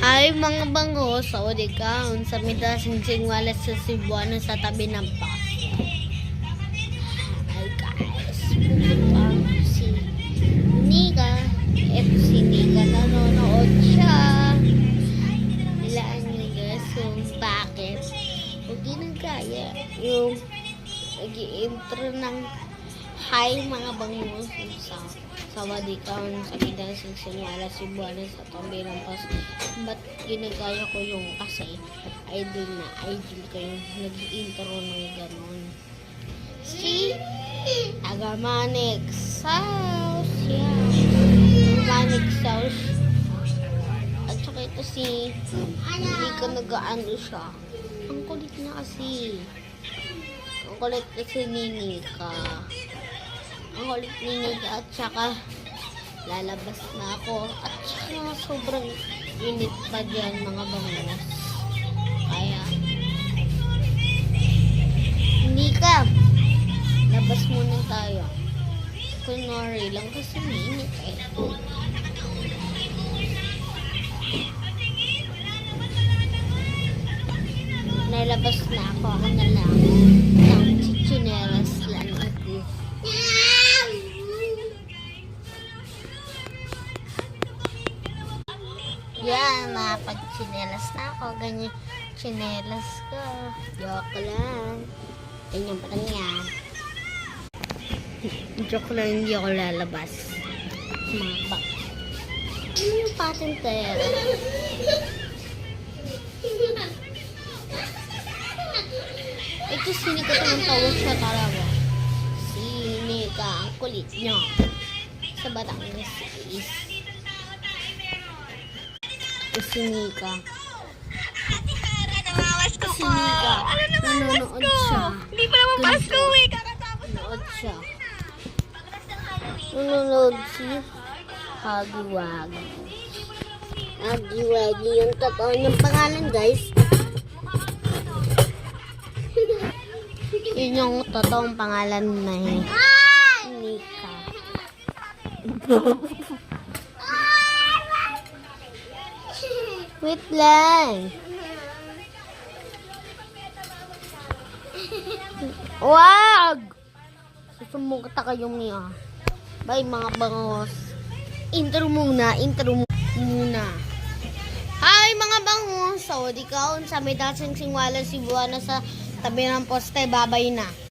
Ay, mga bango, sa Odikaon, sa Midasing Singwalas sa Cebuano sa tabi ng paso. Ay guys, pupunta si Nika. Ito si Nika, nanonood siya. Ilaan niyo guys kung bakit. Huwag ginagaya yung nag-i-intro ng hi mga bango sa Odikaon, sa Midasing Singwalas sa Cebuano sa tabi ng paso. Ba't ginagaya ko yung kasi idol ko yung nag-intro ng ganon. Si Agamanik Sauce. Yeah. Agamanik Sauce. At saka ito si hindi ko nag-ano siya. Ang kulit na kasi. Ang kulit kasi ni Nika. Ang kulit ni Nika at saka lalabas na ako. At saka sobrang init pa dyan mga bangos. Kaya Nika, labas muna tayo. Kunwari lang kasi mainit eh. Nalabas na ako. Ako na lang ng chichinelas lang ako. Yan, nakapag-chinelas na ako. Ganyan, chinelas ko. Joke lang. Ganyan pa lang yan. Joke lang, hindi ako lalabas. Mga bak. Ano yung patentera? Ito sinika ng tawag siya talaga. Sinika, ang kulit niya. Sa Batangas is sinika. Sinika. Nanonood siya. Hindi pa naman Pasko eh. Kakatapos Nanonood siya. Nanonood si Hagiwag. Hagiwag yung totoo niyang pangalan guys. Yun yung totoong pangalan na Nika. Wait lang. Wag! Susumukat kayong niya. Bye mga bangos. Intro muna. Hi mga bangos. Sa Odikaon, sa Midasing Singwalas Cebuano sa tabi ng poste. Babay na.